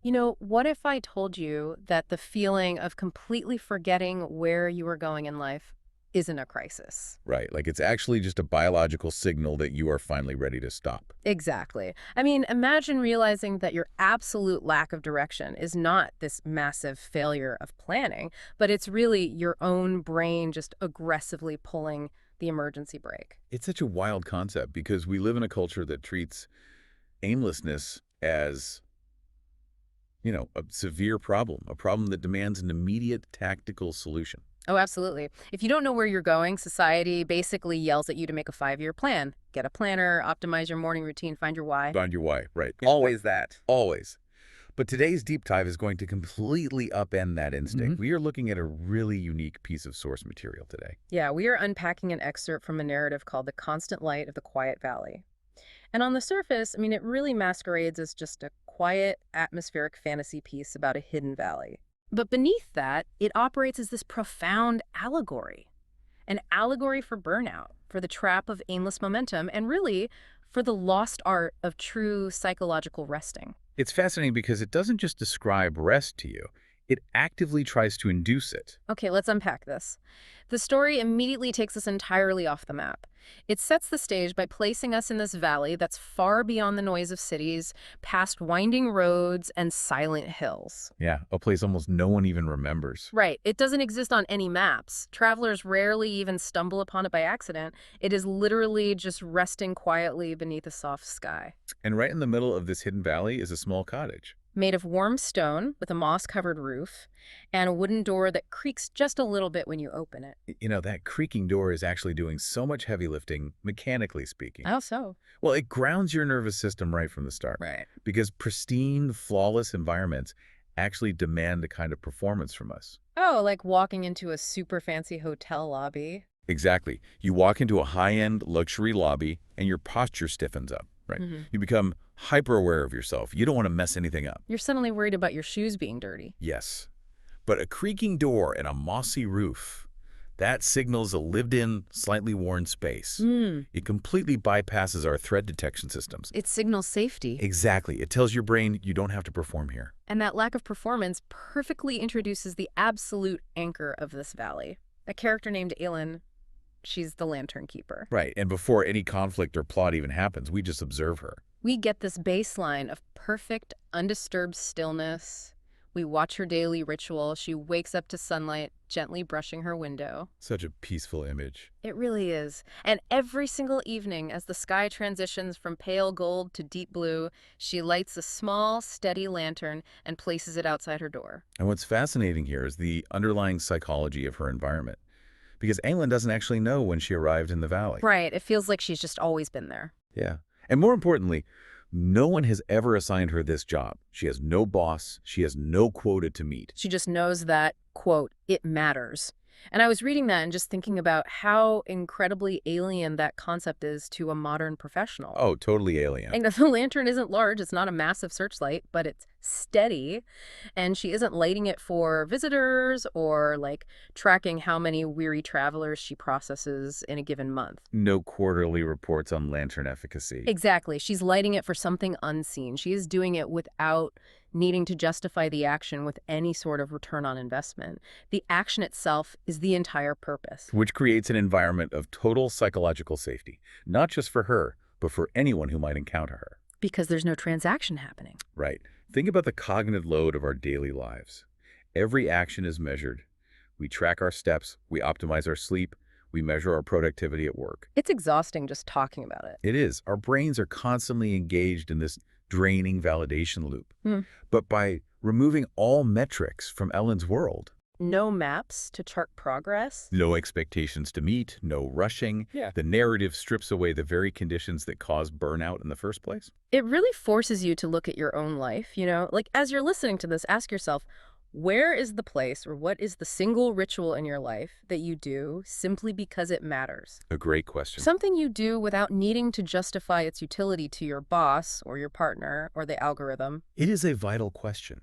What if I told you that the feeling of completely forgetting where you were going in life isn't a crisis? Right, like it's actually just a biological signal that you are finally ready to stop. Exactly. I mean, imagine realizing that your absolute lack of direction is not this massive failure of planning, but it's really your own brain just aggressively pulling the emergency brake. It's such a wild concept because we live in a culture that treats aimlessness as, a severe problem, a problem that demands an immediate tactical solution. Oh, absolutely. If you don't know where you're going, society basically yells at you to make a 5-year plan. Get a planner, optimize your morning routine, find your why. Find your why, right. Always that. Always. But today's deep dive is going to completely upend that instinct. Mhm. We are looking at a really unique piece of source material today. Yeah, we are unpacking an excerpt from a narrative called The Constant Light of the Quiet Valley. And on the surface, I mean, it really masquerades as just a quiet, atmospheric fantasy piece about a hidden valley. But beneath that, it operates as this profound allegory. An allegory for burnout, for the trap of aimless momentum, and really for the lost art of true psychological resting. It's fascinating because it doesn't just describe rest to you, it actively tries to induce it. Okay, let's unpack this. The story immediately takes us entirely off the map. It sets the stage by placing us in this valley that's far beyond the noise of cities, past winding roads and silent hills. Yeah, a place almost no one even remembers. Right, it doesn't exist on any maps. Travelers rarely even stumble upon it by accident. It is literally just resting quietly beneath a soft sky. And right in the middle of this hidden valley is a small cottage. Made of warm stone with a moss-covered roof and a wooden door that creaks just a little bit when you open it. That creaking door is actually doing so much heavy lifting, mechanically speaking. How so? Well, it grounds your nervous system right from the start. Right. Because pristine, flawless environments actually demand a kind of performance from us. Oh, like walking into a super fancy hotel lobby. Exactly. You walk into a high-end luxury lobby and your posture stiffens up, right? You become hyper-aware of yourself. You don't want to mess anything up. You're suddenly worried about your shoes being dirty. Yes. But a creaking door and a mossy roof, that signals a lived-in, slightly worn space. It completely bypasses our threat detection systems. It signals safety. Exactly. It tells your brain you don't have to perform here. And that lack of performance perfectly introduces the absolute anchor of this valley. A character named Aelin, she's the lantern keeper. Right. And before any conflict or plot even happens, we just observe her. We get this baseline of perfect, undisturbed stillness. We watch her daily ritual. She wakes up to sunlight, gently brushing her window. Such a peaceful image. It really is. And every single evening, as the sky transitions from pale gold to deep blue, she lights a small, steady lantern and places it outside her door. And what's fascinating here is the underlying psychology of her environment. Because Aelin doesn't actually know when she arrived in the valley. Right. It feels like she's just always been there. Yeah. And more importantly, no one has ever assigned her this job. She has no boss. She has no quota to meet. She just knows that, quote, it matters. And I was reading that and just thinking about how incredibly alien that concept is to a modern professional. Oh, totally alien. And the lantern isn't large. It's not a massive searchlight, but it's steady. And she isn't lighting it for visitors or like tracking how many weary travelers she processes in a given month. No quarterly reports on lantern efficacy. Exactly. She's lighting it for something unseen. She is doing it without needing to justify the action with any sort of return on investment. The action itself is the entire purpose. Which creates an environment of total psychological safety, not just for her, but for anyone who might encounter her. Because there's no transaction happening. Right. Think about the cognitive load of our daily lives. Every action is measured. We track our steps, we optimize our sleep, we measure our productivity at work. It's exhausting just talking about it. It is. Our brains are constantly engaged in this draining validation loop. But by removing all metrics from Ellen's world, No maps to chart progress. no expectations to meet, no rushing, Yeah. the narrative strips away the very conditions that cause burnout in the first place. It really forces you to look at your own life, Like as you're listening to this, ask yourself, where is the place or what is the single ritual in your life that you do simply because it matters? A great question. Something you do without needing to justify its utility to your boss or your partner or the algorithm. It is a vital question.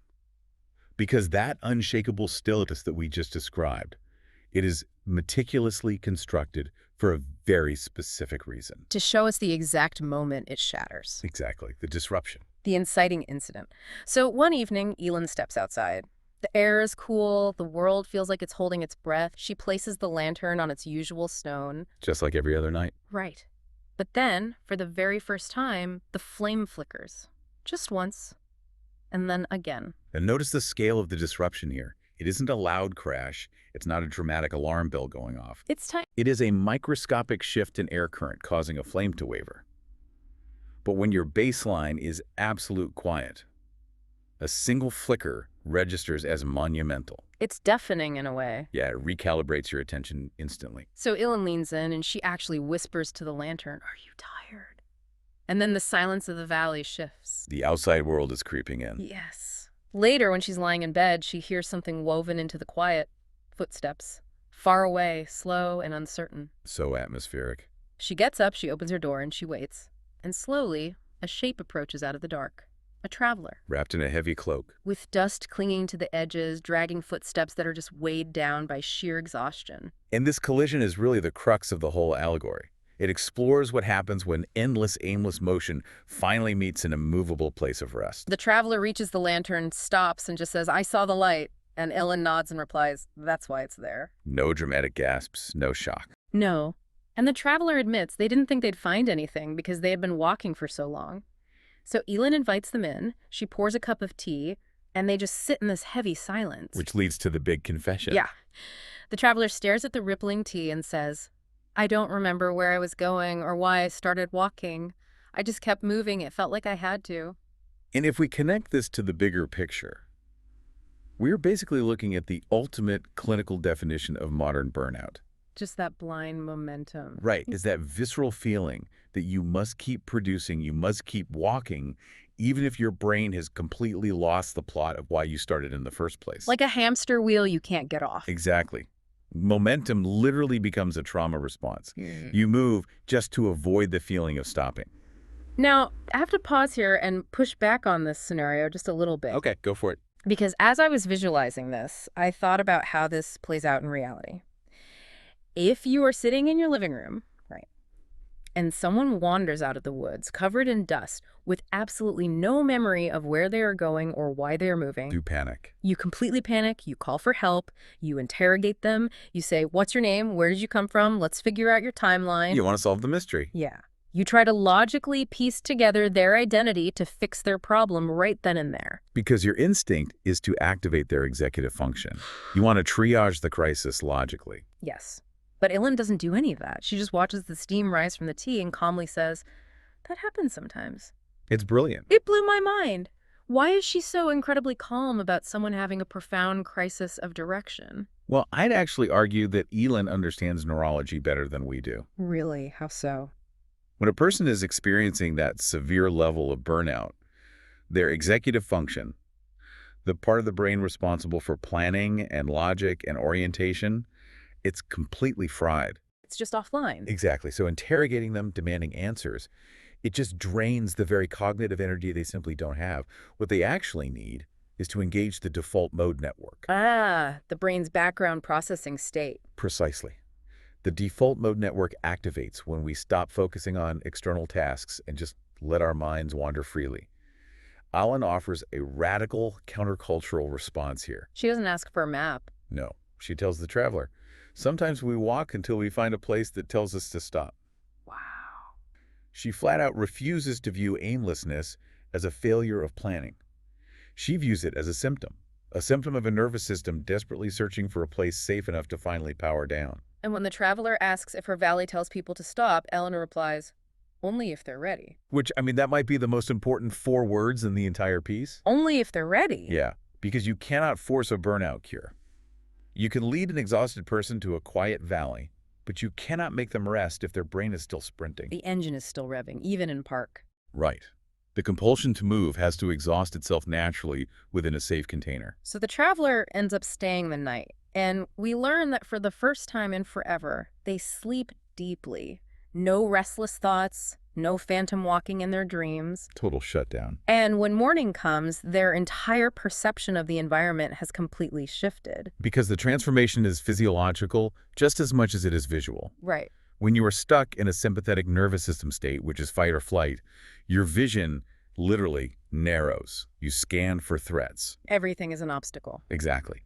Because that unshakable stillness that we just described, it is meticulously constructed for a very specific reason. To show us the exact moment it shatters. Exactly, the disruption. The inciting incident. So one evening, Elin steps outside. The air is cool, the world feels like it's holding its breath. She places the lantern on its usual stone. Just like every other night. Right. But then, for the very first time, the flame flickers. Just once, and then again. And notice the scale of the disruption here. It isn't a loud crash. It's not a dramatic alarm bell going off. It's time. It is a microscopic shift in air current causing a flame to waver. But when your baseline is absolute quiet, a single flicker registers as monumental. It's deafening in a way. Yeah, it recalibrates your attention instantly. So Ilin leans in and she actually whispers to the lantern, "Are you tired?" And then the silence of the valley shifts. The outside world is creeping in. Yes. Later, when she's lying in bed, she hears something woven into the quiet. Footsteps. Far away, slow and uncertain. So atmospheric. She gets up, she opens her door, and she waits. And slowly, a shape approaches out of the dark. A traveler. Wrapped in a heavy cloak. With dust clinging to the edges, dragging footsteps that are just weighed down by sheer exhaustion. And this collision is really the crux of the whole allegory. It explores what happens when endless, aimless motion finally meets an immovable place of rest. The traveler reaches the lantern, stops, and just says, "I saw the light." And Ellen nods and replies, "That's why it's there." No dramatic gasps, no shock. No. And the traveler admits they didn't think they'd find anything because they had been walking for so long. So Elin invites them in, she pours a cup of tea, and they just sit in this heavy silence. Which leads to the big confession. Yeah. The traveler stares at the rippling tea and says, "I don't remember where I was going or why I started walking. I just kept moving. It felt like I had to." And if we connect this to the bigger picture, we're basically looking at the ultimate clinical definition of modern burnout. Just that blind momentum. Right, is that visceral feeling that you must keep producing, you must keep walking, even if your brain has completely lost the plot of why you started in the first place. Like a hamster wheel you can't get off. Exactly. Momentum literally becomes a trauma response. You move just to avoid the feeling of stopping. Now, I have to pause here and push back on this scenario just a little bit. Okay, go for it. Because as I was visualizing this, I thought about how this plays out in reality. If you are sitting in your living room, right, and someone wanders out of the woods covered in dust with absolutely no memory of where they are going or why they are moving, You panic. you completely panic, you call for help, you interrogate them, you say, "What's your name? Where did you come from? Let's figure out your timeline." You want to solve the mystery. Yeah. You try to logically piece together their identity to fix their problem right then and there. Because your instinct is to activate their executive function. You want to triage the crisis logically. Yes. But Ilin doesn't do any of that. She just watches the steam rise from the tea and calmly says, "That happens sometimes." It's brilliant. It blew my mind. Why is she so incredibly calm about someone having a profound crisis of direction? Well, I'd actually argue that Elin understands neurology better than we do. Really? How so? When a person is experiencing that severe level of burnout, their executive function, the part of the brain responsible for planning and logic and orientation, it's completely fried. It's just offline. Exactly. So interrogating them, demanding answers, it just drains the very cognitive energy they simply don't have. What they actually need is to engage the default mode network. Ah, the brain's background processing state. Precisely. The default mode network activates when we stop focusing on external tasks and just let our minds wander freely. Alan offers a radical countercultural response here. She doesn't ask for a map. No, she tells the traveler, sometimes we walk until we find a place that tells us to stop. Wow. She flat out refuses to view aimlessness as a failure of planning. She views it as a symptom of a nervous system desperately searching for a place safe enough to finally power down. And when the traveler asks if her valley tells people to stop, Eleanor replies, "Only if they're ready." Which, I mean, that might be the most important 4 words in the entire piece. Only if they're ready? Yeah, because you cannot force a burnout cure. You can lead an exhausted person to a quiet valley, but you cannot make them rest if their brain is still sprinting. The engine is still revving, even in park. Right. The compulsion to move has to exhaust itself naturally within a safe container. So the traveler ends up staying the night, and we learn that for the first time in forever, they sleep deeply. No restless thoughts, no phantom walking in their dreams. Total shutdown. And when morning comes, their entire perception of the environment has completely shifted. Because the transformation is physiological just as much as it is visual. Right. When you are stuck in a sympathetic nervous system state, which is fight or flight, your vision literally narrows. You scan for threats. Everything is an obstacle. Exactly.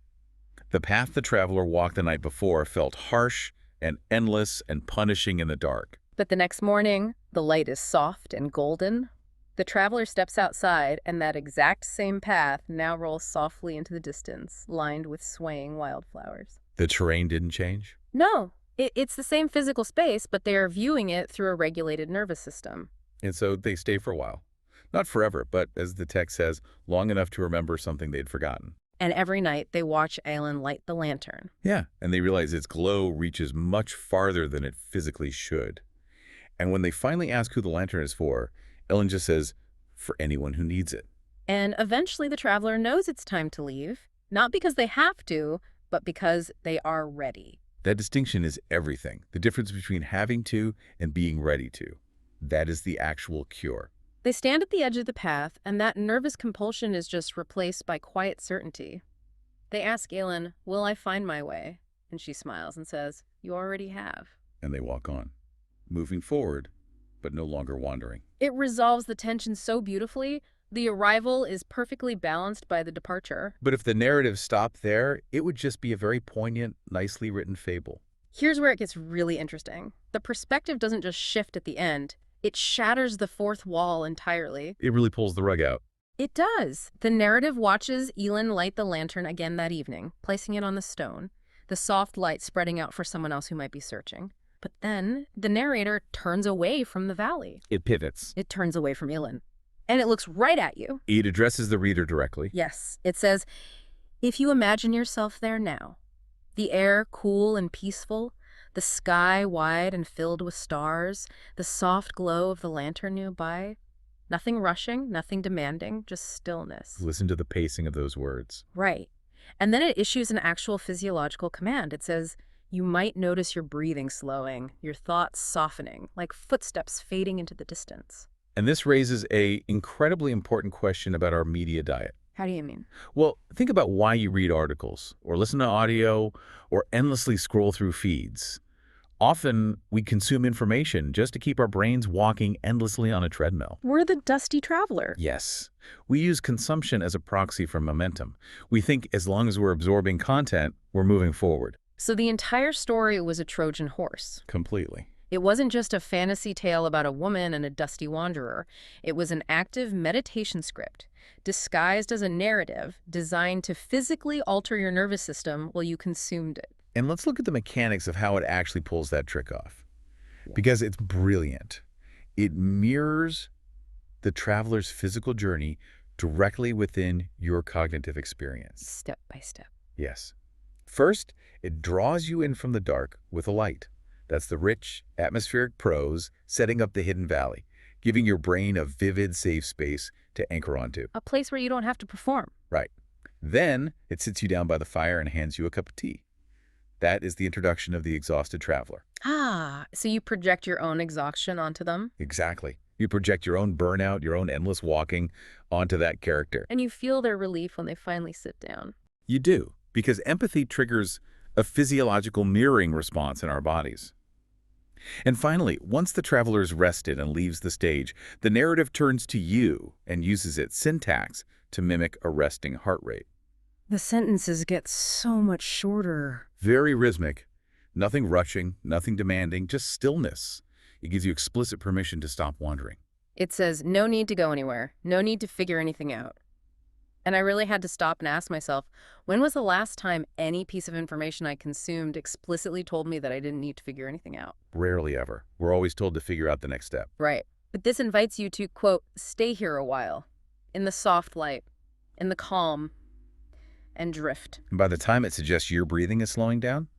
The path the traveler walked the night before felt harsh and endless and punishing in the dark. But the next morning, the light is soft and golden. The traveler steps outside, and that exact same path now rolls softly into the distance, lined with swaying wildflowers. The terrain didn't change? No, it's the same physical space, but they are viewing it through a regulated nervous system. And so they stay for a while. Not forever, but as the text says, long enough to remember something they'd forgotten. And every night, they watch Aelin light the lantern. Yeah, and they realize its glow reaches much farther than it physically should. And when they finally ask who the lantern is for, Ellen just says, for anyone who needs it. And eventually, the traveler knows it's time to leave, not because they have to, but because they are ready. That distinction is everything. The difference between having to and being ready to. That is the actual cure. They stand at the edge of the path, and that nervous compulsion is just replaced by quiet certainty. They ask Aelin, will I find my way? And she smiles and says, you already have. And they walk on, moving forward, but no longer wandering. It resolves the tension so beautifully. The arrival is perfectly balanced by the departure. But if the narrative stopped there, it would just be a very poignant, nicely written fable. Here's where it gets really interesting. The perspective doesn't just shift at the end. It shatters the fourth wall entirely. It really pulls the rug out. It does. The narrative watches Aelin light the lantern again that evening, placing it on the stone, the soft light spreading out for someone else who might be searching. But then the narrator turns away from the valley. It pivots. It turns away from Aelin. And it looks right at you. It addresses the reader directly. Yes. It says, if you imagine yourself there now, the air cool and peaceful, the sky wide and filled with stars, the soft glow of the lantern nearby, nothing rushing, nothing demanding, just stillness. Listen to the pacing of those words. Right. And then it issues an actual physiological command. It says, you might notice your breathing slowing, your thoughts softening, like footsteps fading into the distance. And this raises an incredibly important question about our media diet. How do you mean? Well, think about why you read articles, or listen to audio, or endlessly scroll through feeds. Often, we consume information just to keep our brains walking endlessly on a treadmill. We're the dusty traveler. Yes. We use consumption as a proxy for momentum. We think as long as we're absorbing content, we're moving forward. So the entire story was a Trojan horse. Completely. It wasn't just a fantasy tale about a woman and a dusty wanderer. It was an active meditation script, disguised as a narrative designed to physically alter your nervous system while you consumed it. And let's look at the mechanics of how it actually pulls that trick off. Because it's brilliant. It mirrors the traveler's physical journey directly within your cognitive experience. Step by step. Yes. First, it draws you in from the dark with a light. That's the rich, atmospheric prose setting up the hidden valley, giving your brain a vivid, safe space to anchor onto. A place where you don't have to perform. Right. Then, it sits you down by the fire and hands you a cup of tea. That is the introduction of the exhausted traveler. Ah, so you project your own exhaustion onto them? Exactly. You project your own burnout, your own endless walking onto that character. And you feel their relief when they finally sit down. You do, because empathy triggers a physiological mirroring response in our bodies. And finally, once the traveler is rested and leaves the stage, the narrative turns to you and uses its syntax to mimic a resting heart rate. The sentences get so much shorter. Very rhythmic. Nothing rushing, nothing demanding, just stillness. It gives you explicit permission to stop wandering. It says, no need to go anywhere. No need to figure anything out. And I really had to stop and ask myself, when was the last time any piece of information I consumed explicitly told me that I didn't need to figure anything out? Rarely ever. We're always told to figure out the next step. Right. But this invites you to, quote, stay here a while, in the soft light, in the calm, and drift. And by the time it suggests your breathing is slowing down,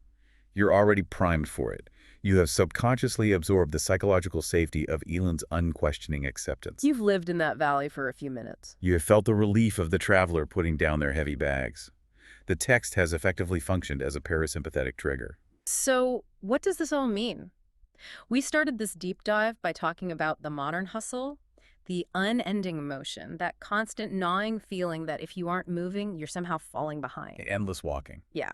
you're already primed for it. You have subconsciously absorbed the psychological safety of Aelin's unquestioning acceptance. You've lived in that valley for a few minutes. You have felt the relief of the traveler putting down their heavy bags. The text has effectively functioned as a parasympathetic trigger. So what does this all mean? We started this deep dive by talking about the modern hustle, the unending motion, that constant gnawing feeling that if you aren't moving, you're somehow falling behind. Endless walking. Yeah.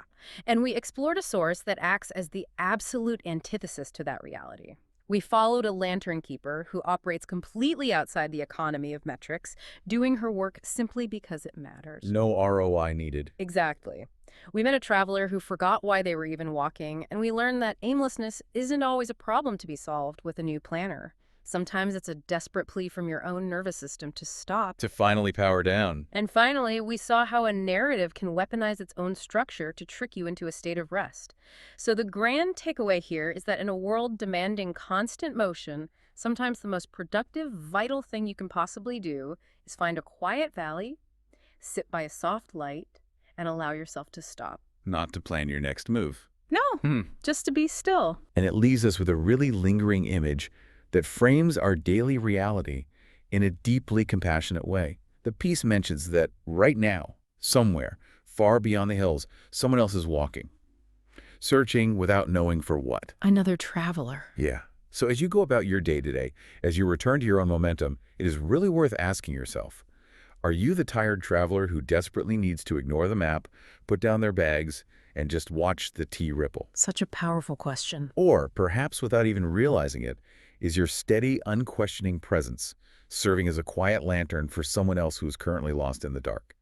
And we explored a source that acts as the absolute antithesis to that reality, We followed a lantern keeper who operates completely outside the economy of metrics, doing her work simply because it matters. No ROI needed. Exactly. We met a traveler who forgot why they were even walking, and we learned that aimlessness isn't always a problem to be solved with a new planner. Sometimes it's a desperate plea from your own nervous system to stop. To finally power down. And finally, we saw how a narrative can weaponize its own structure to trick you into a state of rest. So the grand takeaway here is that in a world demanding constant motion, sometimes the most productive, vital thing you can possibly do is find a quiet valley, sit by a soft light, and allow yourself to stop. Not to plan your next move. No, just to be still. And it leaves us with a really lingering image that frames our daily reality in a deeply compassionate way. The piece mentions that right now, somewhere, far beyond the hills, someone else is walking, searching without knowing for what. Another traveler. Yeah. So as you go about your day today, as you return to your own momentum, it is really worth asking yourself, are you the tired traveler who desperately needs to ignore the map, put down their bags, and just watch the tea ripple? Such a powerful question. Or, perhaps without even realizing it, is your steady, unquestioning presence serving as a quiet lantern for someone else who is currently lost in the dark?